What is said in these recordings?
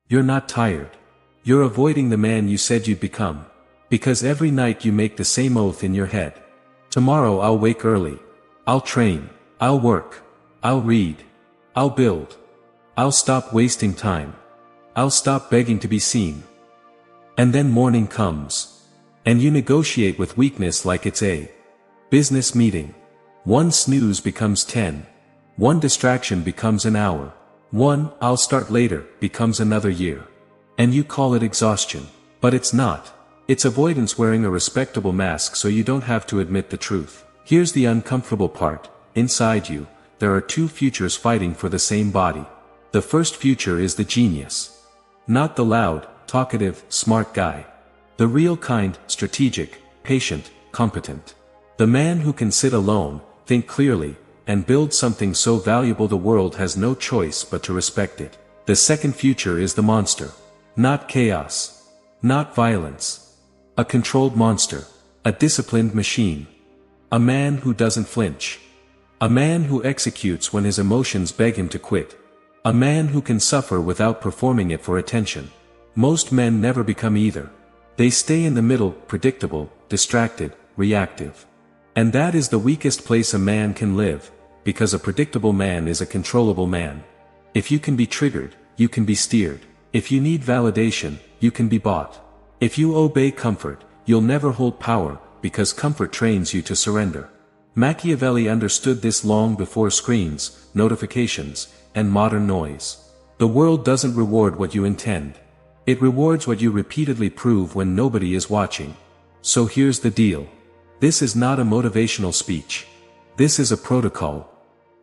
You're not tired. You're avoiding the man you said you'd become. Because every night you make the same oath in your head. Tomorrow I'll wake early. I'll train. I'll work. I'll read. I'll build. I'll stop wasting time. I'll stop begging to be seen. And then morning comes. And you negotiate with weakness like it's a business meeting. One snooze becomes 10. One distraction becomes an hour. One "I'll start later" becomes another year. And you call it exhaustion. But it's not. It's avoidance wearing a respectable mask so you don't have to admit the truth. Here's the uncomfortable part. Inside you, there are two futures fighting for the same body. The first future is the genius. Not the loud, talkative, smart guy. The real kind, strategic, patient, competent. The man who can sit alone, think clearly, and build something so valuable the world has no choice but to respect it. The second future is the monster. Not chaos. Not violence. A controlled monster. A disciplined machine. A man who doesn't flinch. A man who executes when his emotions beg him to quit. A man who can suffer without performing it for attention. Most men never become either. They stay in the middle, predictable, distracted, reactive. And that is the weakest place a man can live, because a predictable man is a controllable man. If you can be triggered, you can be steered. If you need validation, you can be bought. If you obey comfort, you'll never hold power, because comfort trains you to surrender. Machiavelli understood this long before screens, notifications, and modern noise. The world doesn't reward what you intend. It rewards what you repeatedly prove when nobody is watching. So here's the deal. This is not a motivational speech. This is a protocol.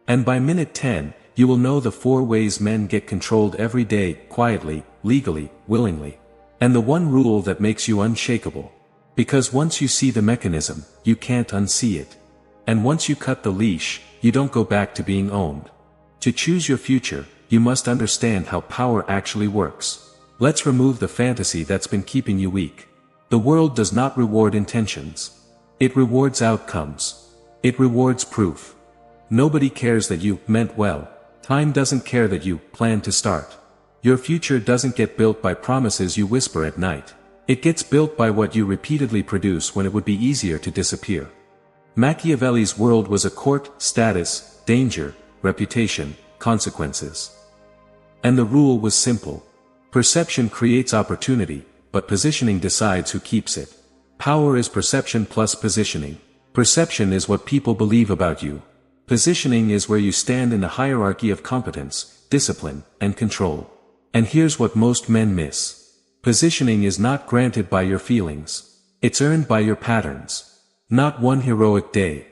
And by minute 10, you will know the 4 ways men get controlled every day, quietly, legally, willingly. And the one rule that makes you unshakable. Because once you see the mechanism, you can't unsee it. And once you cut the leash, you don't go back to being owned. To choose your future, you must understand how power actually works. Let's remove the fantasy that's been keeping you weak. The world does not reward intentions. It rewards outcomes. It rewards proof. Nobody cares that you meant well. Time doesn't care that you plan to start. Your future doesn't get built by promises you whisper at night. It gets built by what you repeatedly produce when it would be easier to disappear. Machiavelli's world was a court, status, danger, reputation, consequences. And the rule was simple. Perception creates opportunity, but positioning decides who keeps it. Power is perception plus positioning. Perception is what people believe about you. Positioning is where you stand in the hierarchy of competence, discipline, and control. And here's what most men miss. Positioning is not granted by your feelings. It's earned by your patterns. Not one heroic day.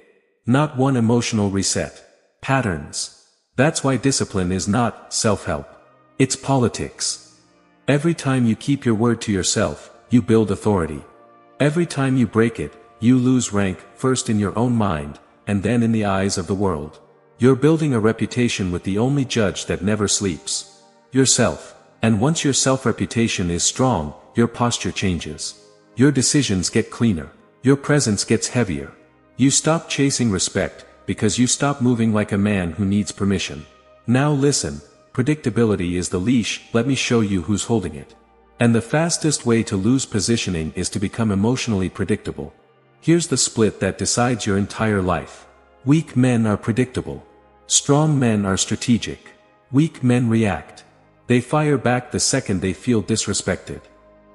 Not one emotional reset. Patterns. That's why discipline is not self-help. It's politics. Every time you keep your word to yourself, you build authority. Every time you break it, you lose rank, first in your own mind, and then in the eyes of the world. You're building a reputation with the only judge that never sleeps. Yourself. And once your self-reputation is strong, your posture changes. Your decisions get cleaner. Your presence gets heavier. You stop chasing respect, because you stop moving like a man who needs permission. Now listen, predictability is the leash, let me show you who's holding it. And the fastest way to lose positioning is to become emotionally predictable. Here's the split that decides your entire life. Weak men are predictable. Strong men are strategic. Weak men react. They fire back the second they feel disrespected.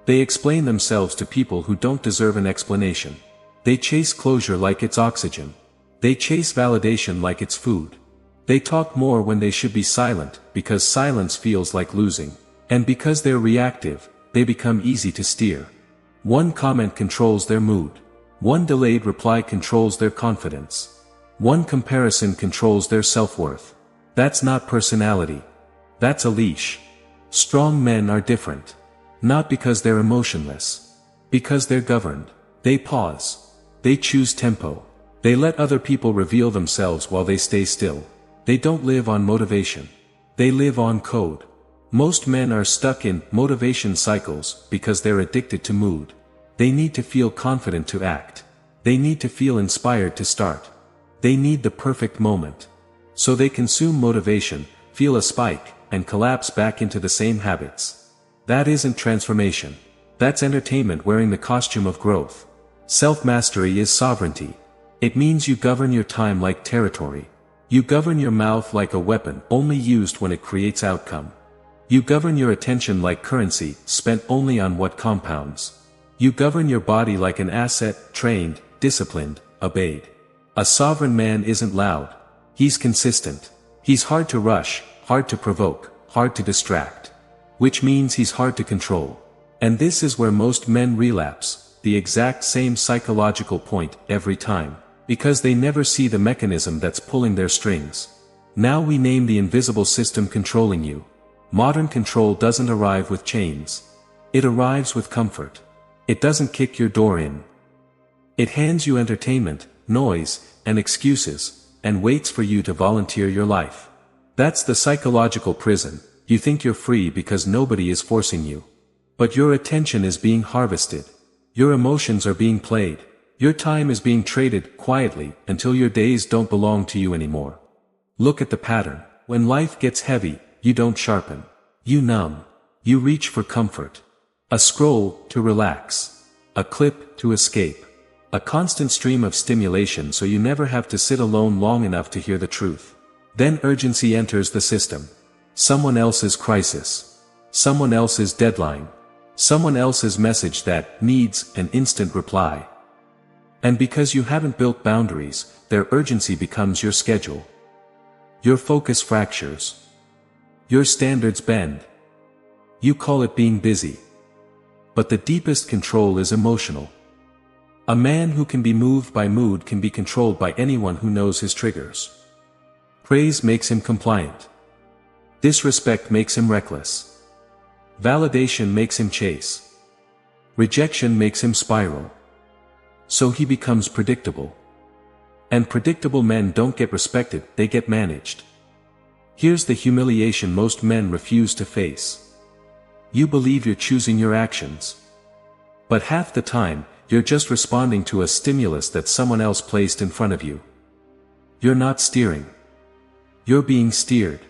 They explain themselves to people who don't deserve an explanation. They chase closure like it's oxygen. They chase validation like it's food. They talk more when they should be silent, because silence feels like losing. And because they're reactive, they become easy to steer. One comment controls their mood. One delayed reply controls their confidence. One comparison controls their self-worth. That's not personality. That's a leash. Strong men are different. Not because they're emotionless. Because they're governed. They pause. They choose tempo. They let other people reveal themselves while they stay still. They don't live on motivation. They live on code. Most men are stuck in motivation cycles because they're addicted to mood. They need to feel confident to act. They need to feel inspired to start. They need the perfect moment. So they consume motivation, feel a spike, and collapse back into the same habits. That isn't transformation. That's entertainment wearing the costume of growth. Self-mastery is sovereignty. It means you govern your time like territory. You govern your mouth like a weapon only used when it creates outcome. You govern your attention like currency, spent only on what compounds. You govern your body like an asset, trained, disciplined, obeyed. A sovereign man isn't loud. He's consistent. He's hard to rush, hard to provoke, hard to distract. Which means he's hard to control. And this is where most men relapse, the exact same psychological point every time, because they never see the mechanism that's pulling their strings. Now we name the invisible system controlling you. Modern control doesn't arrive with chains. It arrives with comfort. It doesn't kick your door in. It hands you entertainment, noise, and excuses, and waits for you to volunteer your life. That's the psychological prison. You think you're free because nobody is forcing you. But your attention is being harvested. Your emotions are being played. Your time is being traded quietly until your days don't belong to you anymore. Look at the pattern. When life gets heavy, you don't sharpen. You numb. You reach for comfort. A scroll to relax. A clip to escape. A constant stream of stimulation so you never have to sit alone long enough to hear the truth. Then urgency enters the system. Someone else's crisis. Someone else's deadline. Someone else's message that needs an instant reply. And because you haven't built boundaries, their urgency becomes your schedule. Your focus fractures. Your standards bend. You call it being busy. But the deepest control is emotional. A man who can be moved by mood can be controlled by anyone who knows his triggers. Praise makes him compliant. Disrespect makes him reckless. Validation makes him chase. Rejection makes him spiral. So he becomes predictable. And predictable men don't get respected, they get managed. Here's the humiliation most men refuse to face. You believe you're choosing your actions. But half the time, you're just responding to a stimulus that someone else placed in front of you. You're not steering. You're being steered.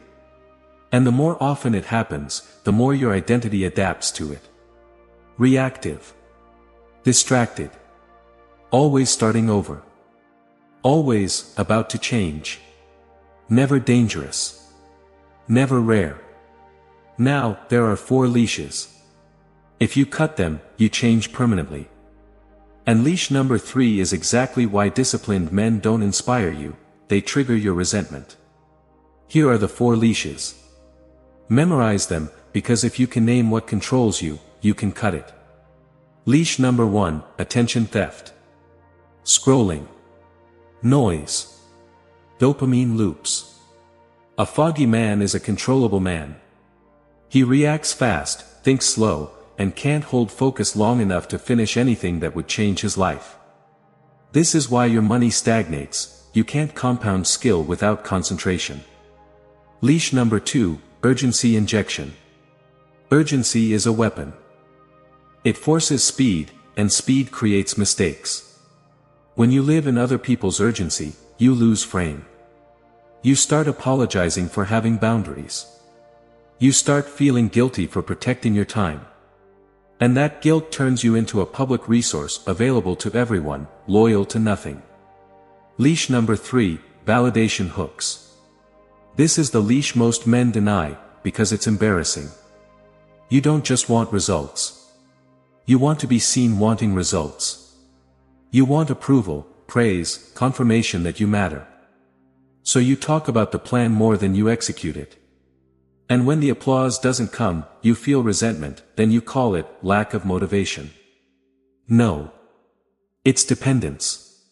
And the more often it happens, the more your identity adapts to it. Reactive. Distracted. Always starting over. Always about to change. Never dangerous. Never rare. Now, there are 4 leashes. If you cut them, you change permanently. And leash number 3 is exactly why disciplined men don't inspire you, they trigger your resentment. Here are the 4 leashes. Memorize them, because if you can name what controls you, you can cut it. Leash number 1, attention theft. Scrolling. Noise. Dopamine loops. A foggy man is a controllable man. He reacts fast, thinks slow, and can't hold focus long enough to finish anything that would change his life. This is why your money stagnates. You can't compound skill without concentration. Leash number 2, urgency injection. Urgency is a weapon. It forces speed, and speed creates mistakes. When you live in other people's urgency, you lose frame. You start apologizing for having boundaries. You start feeling guilty for protecting your time. And that guilt turns you into a public resource available to everyone, loyal to nothing. Leash number 3, validation hooks. This is the leash most men deny, because it's embarrassing. You don't just want results. You want to be seen wanting results. You want approval, praise, confirmation that you matter. So you talk about the plan more than you execute it. And when the applause doesn't come, you feel resentment, then you call it lack of motivation. No. It's dependence.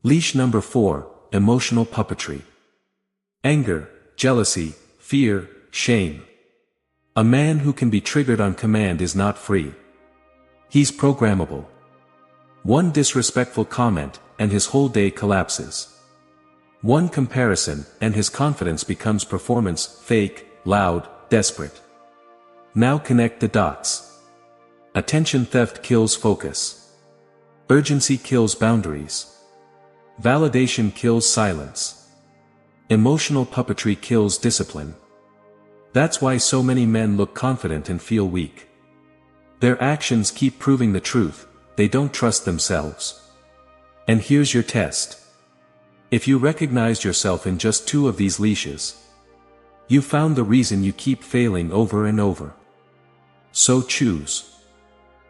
Leash number 4, emotional puppetry. Anger, jealousy, fear, shame. A man who can be triggered on command is not free. He's programmable. One disrespectful comment, and his whole day collapses. One comparison, and his confidence becomes performance, fake, loud, desperate. Now connect the dots. Attention theft kills focus. Urgency kills boundaries. Validation kills silence. Emotional puppetry kills discipline. That's why so many men look confident and feel weak. Their actions keep proving the truth, they don't trust themselves. And here's your test. If you recognized yourself in just 2 of these leashes, you found the reason you keep failing over and over. So choose.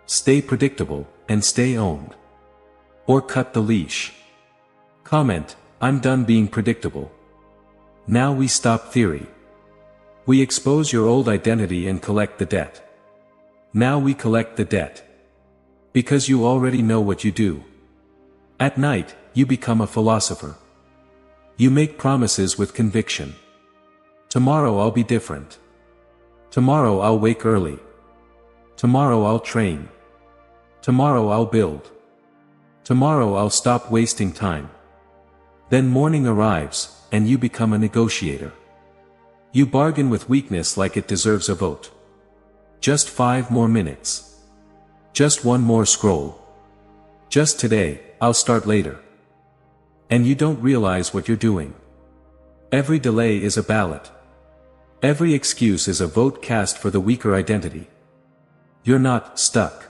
Stay predictable, and stay owned. Or cut the leash. Comment, I'm done being predictable. Now we stop theory. We expose your old identity and collect the debt. Now we collect the debt. Because you already know what you do. At night, you become a philosopher. You make promises with conviction. Tomorrow I'll be different. Tomorrow I'll wake early. Tomorrow I'll train. Tomorrow I'll build. Tomorrow I'll stop wasting time. Then morning arrives, and you become a negotiator. You bargain with weakness like it deserves a vote. Just 5 more minutes. Just 1 more scroll. Just today, I'll start later. And you don't realize what you're doing. Every delay is a ballot. Every excuse is a vote cast for the weaker identity. You're not stuck.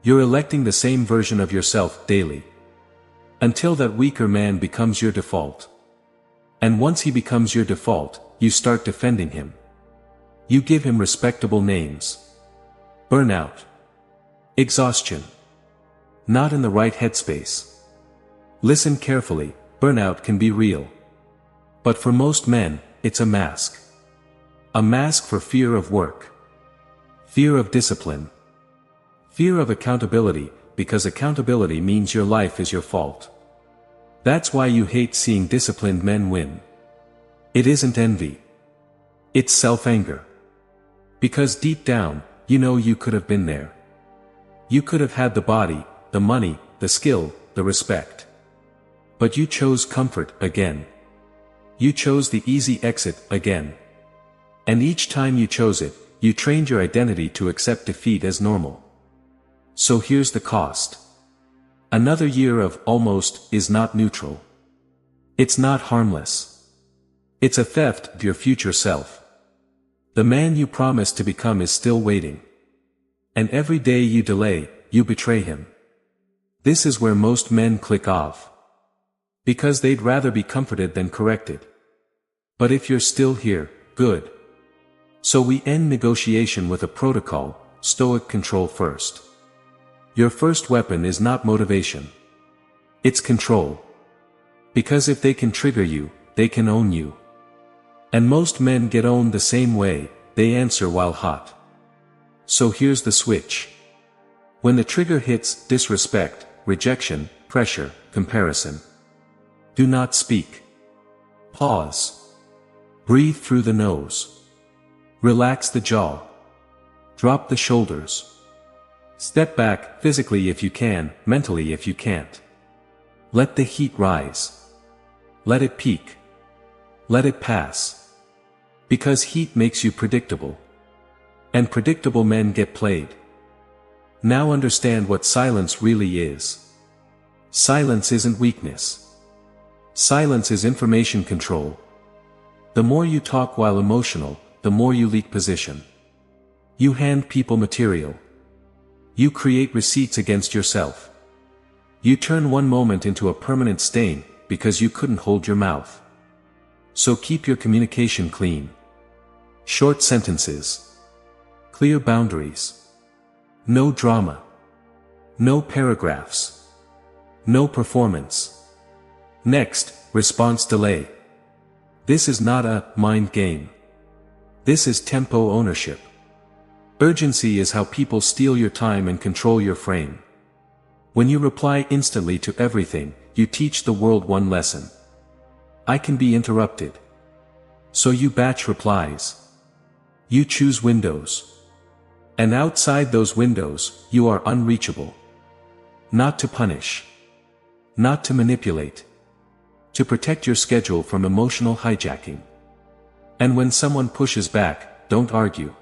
You're electing the same version of yourself daily. Until that weaker man becomes your default. And once he becomes your default, you start defending him. You give him respectable names. Burnout. Exhaustion. Not in the right headspace. Listen carefully, burnout can be real. But for most men, it's a mask. A mask for fear of work. Fear of discipline. Fear of accountability, because accountability means your life is your fault. That's why you hate seeing disciplined men win. It isn't envy. It's self-anger. Because deep down, you know you could have been there. You could have had the body, the money, the skill, the respect. But you chose comfort again. You chose the easy exit again. And each time you chose it, you trained your identity to accept defeat as normal. So here's the cost. Another year of almost is not neutral. It's not harmless. It's a theft of your future self. The man you promised to become is still waiting. And every day you delay, you betray him. This is where most men click off. Because they'd rather be comforted than corrected. But if you're still here, good. So we end negotiation with a protocol, Stoic control first. Your first weapon is not motivation. It's control. Because if they can trigger you, they can own you. And most men get owned the same way, they answer while hot. So here's the switch. When the trigger hits, disrespect, rejection, pressure, comparison. Do not speak. Pause. Breathe through the nose. Relax the jaw. Drop the shoulders. Step back, physically if you can, mentally if you can't. Let the heat rise. Let it peak. Let it pass. Because heat makes you predictable. And predictable men get played. Now understand what silence really is. Silence isn't weakness. Silence is information control. The more you talk while emotional, the more you leak position. You hand people material. You create receipts against yourself. You turn one moment into a permanent stain, because you couldn't hold your mouth. So keep your communication clean. Short sentences. Clear boundaries. No drama. No paragraphs. No performance. Next, response delay. This is not a mind game. This is tempo ownership. Urgency is how people steal your time and control your frame. When you reply instantly to everything, you teach the world one lesson. I can be interrupted. So you batch replies. You choose windows. And outside those windows, you are unreachable. Not to punish. Not to manipulate. To protect your schedule from emotional hijacking. And when someone pushes back, don't argue.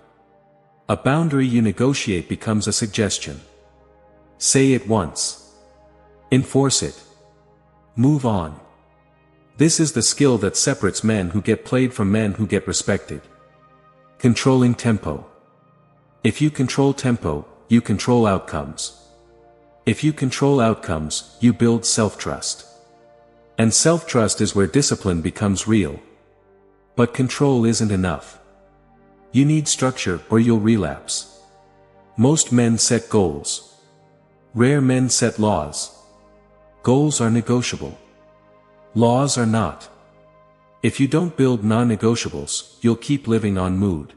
A boundary you negotiate becomes a suggestion. Say it once. Enforce it. Move on. This is the skill that separates men who get played from men who get respected. Controlling tempo. If you control tempo, you control outcomes. If you control outcomes, you build self-trust. And self-trust is where discipline becomes real. But control isn't enough. You need structure or you'll relapse. Most men set goals. Rare men set laws. Goals are negotiable. Laws are not. If you don't build non-negotiables, you'll keep living on mood.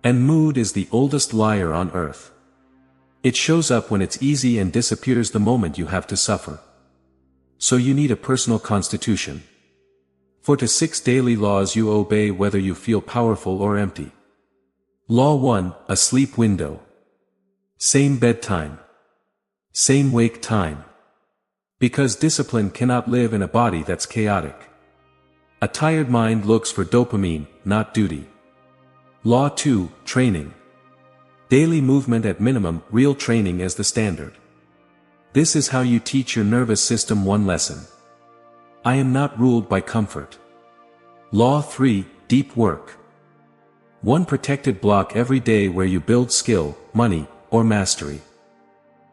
And mood is the oldest liar on earth. It shows up when it's easy and disappears the moment you have to suffer. So you need a personal constitution. 4 to 6 daily laws you obey whether you feel powerful or empty. Law 1, a sleep window. Same bedtime. Same wake time. Because discipline cannot live in a body that's chaotic. A tired mind looks for dopamine, not duty. Law 2, training. Daily movement at minimum, real training as the standard. This is how you teach your nervous system one lesson. I am not ruled by comfort. Law 3, deep work. One protected block every day where you build skill, money, or mastery.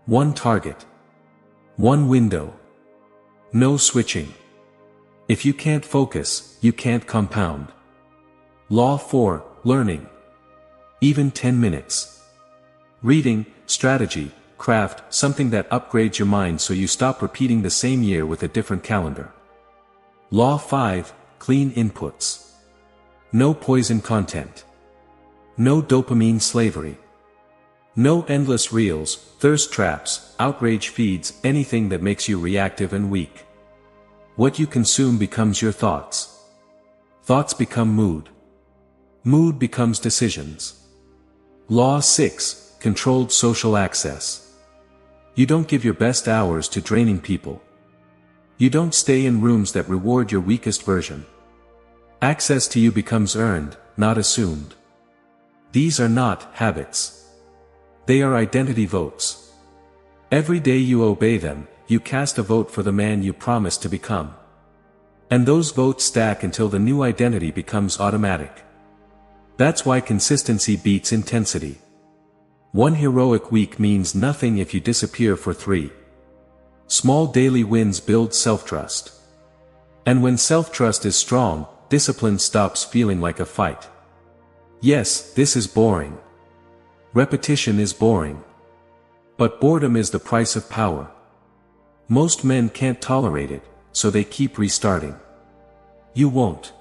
One target. One window. No switching. If you can't focus, you can't compound. Law 4, learning. Even 10 minutes. Reading, strategy, craft, something that upgrades your mind so you stop repeating the same year with a different calendar. Law 5, clean inputs. No poison content. No dopamine slavery. No endless reels, thirst traps, outrage feeds, anything that makes you reactive and weak. What you consume becomes your thoughts. Thoughts become mood. Mood becomes decisions. Law 6, controlled social access. You don't give your best hours to draining people. You don't stay in rooms that reward your weakest version. Access to you becomes earned, not assumed. These are not habits. They are identity votes. Every day you obey them, you cast a vote for the man you promised to become. And those votes stack until the new identity becomes automatic. That's why consistency beats intensity. One heroic week means nothing if you disappear for 3. Small daily wins build self-trust. And when self-trust is strong, discipline stops feeling like a fight. Yes, this is boring. Repetition is boring. But boredom is the price of power. Most men can't tolerate it, so they keep restarting. You won't.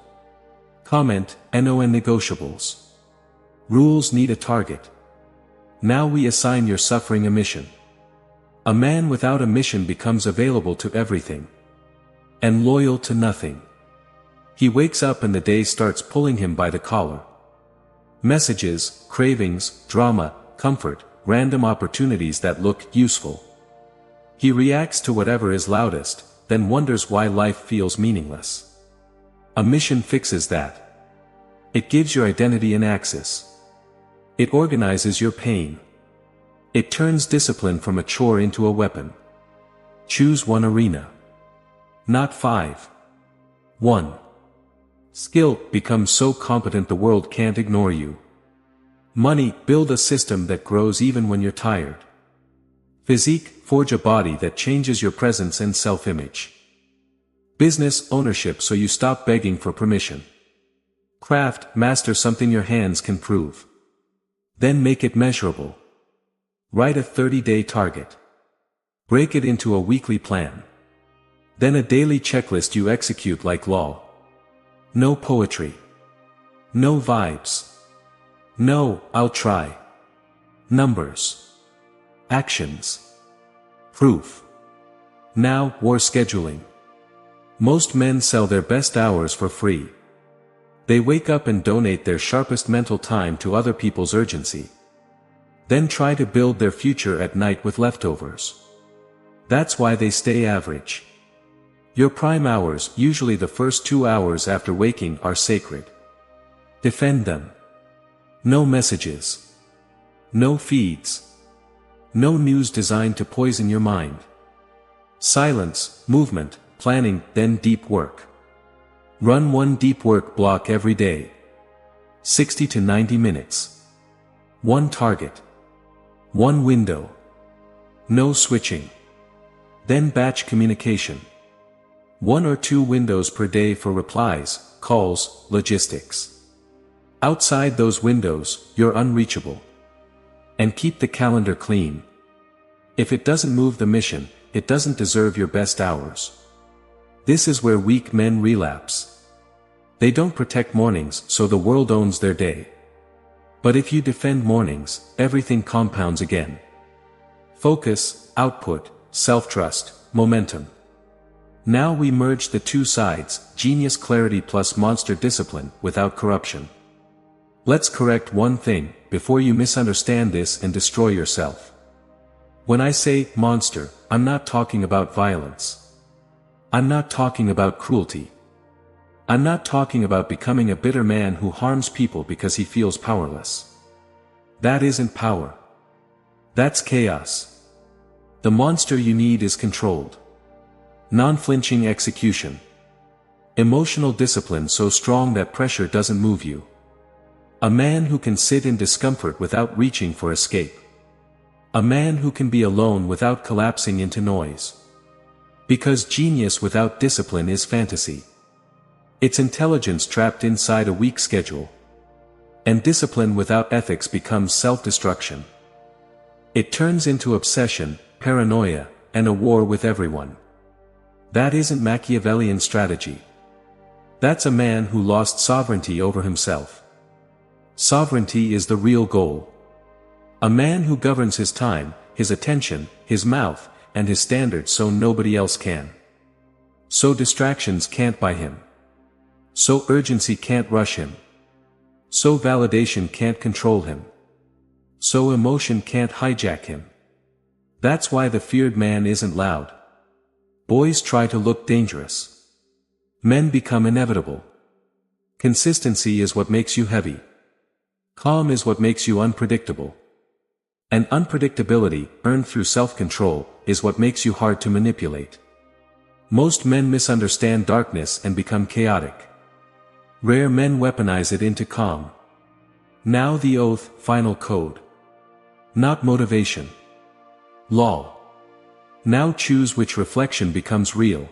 Comment, Non-negotiables. Rules need a target. Now we assign your suffering a mission. A man without a mission becomes available to everything. And loyal to nothing. He wakes up and the day starts pulling him by the collar. Messages, cravings, drama, comfort, random opportunities that look useful. He reacts to whatever is loudest, then wonders why life feels meaningless. A mission fixes that. It gives your identity an axis. It organizes your pain. It turns discipline from a chore into a weapon. Choose one arena. Not 5. 1. Skill, become so competent the world can't ignore you. Money, build a system that grows even when you're tired. Physique, forge a body that changes your presence and self-image. Business, ownership so you stop begging for permission. Craft, master something your hands can prove. Then make it measurable. Write a 30-day target. Break it into a weekly plan. Then a daily checklist you execute like law. No poetry. No vibes. No, I'll try. Numbers. Actions. Proof. Now, war scheduling. Most men sell their best hours for free. They wake up and donate their sharpest mental time to other people's urgency. Then try to build their future at night with leftovers. That's why they stay average. Your prime hours, usually the first 2 hours after waking, are sacred. Defend them. No messages. No feeds. No news designed to poison your mind. Silence, movement, planning, then deep work. Run one deep work block every day. 60 to 90 minutes. One target. One window. No switching. Then batch communication. 1 or 2 windows per day for replies, calls, logistics. Outside those windows, you're unreachable. And keep the calendar clean. If it doesn't move the mission, it doesn't deserve your best hours. This is where weak men relapse. They don't protect mornings, so the world owns their day. But if you defend mornings, everything compounds again. Focus, output, self-trust, momentum. Now we merge the two sides, genius clarity plus monster discipline, without corruption. Let's correct one thing, before you misunderstand this and destroy yourself. When I say monster, I'm not talking about violence. I'm not talking about cruelty. I'm not talking about becoming a bitter man who harms people because he feels powerless. That isn't power. That's chaos. The monster you need is controlled. Non-flinching execution. Emotional discipline so strong that pressure doesn't move you. A man who can sit in discomfort without reaching for escape. A man who can be alone without collapsing into noise. Because genius without discipline is fantasy. It's intelligence trapped inside a weak schedule. And discipline without ethics becomes self-destruction. It turns into obsession, paranoia, and a war with everyone. That isn't Machiavellian strategy. That's a man who lost sovereignty over himself. Sovereignty is the real goal. A man who governs his time, his attention, his mouth, and his standards so nobody else can. So distractions can't buy him. So urgency can't rush him. So validation can't control him. So emotion can't hijack him. That's why the feared man isn't loud. Boys try to look dangerous. Men become inevitable. Consistency is what makes you heavy. Calm is what makes you unpredictable. And unpredictability, earned through self-control, is what makes you hard to manipulate. Most men misunderstand darkness and become chaotic. Rare men weaponize it into calm. Now the oath, final code. Not motivation. Law. Now choose which reflection becomes real.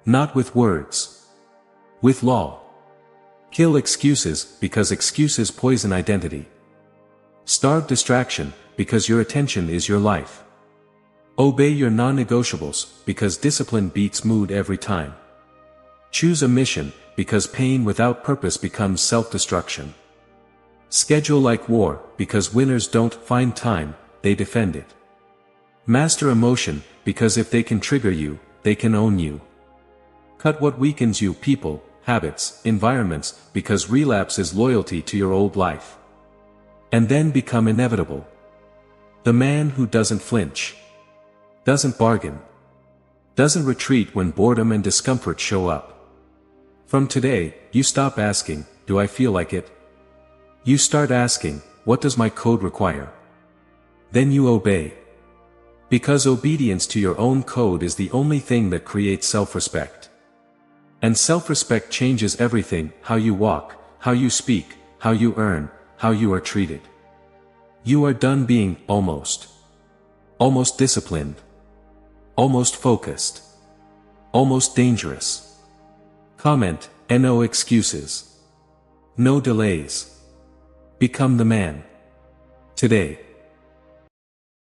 Not with words. With law. Kill excuses, because excuses poison identity. Starve distraction, because your attention is your life. Obey your non-negotiables, because discipline beats mood every time. Choose a mission, because pain without purpose becomes self-destruction. Schedule like war, because winners don't find time, they defend it. Master emotion, because if they can trigger you, they can own you. Cut what weakens you, people, habits, environments, because relapse is loyalty to your old life. And then become inevitable. The man who doesn't flinch. Doesn't bargain. Doesn't retreat when boredom and discomfort show up. From today, you stop asking, do I feel like it? You start asking, what does my code require? Then you obey. Because obedience to your own code is the only thing that creates self-respect. And self-respect changes everything, how you walk, how you speak, how you earn, how you are treated. You are done being almost disciplined, almost focused, almost dangerous. Comment, and no excuses. No delays. Become the man. Today.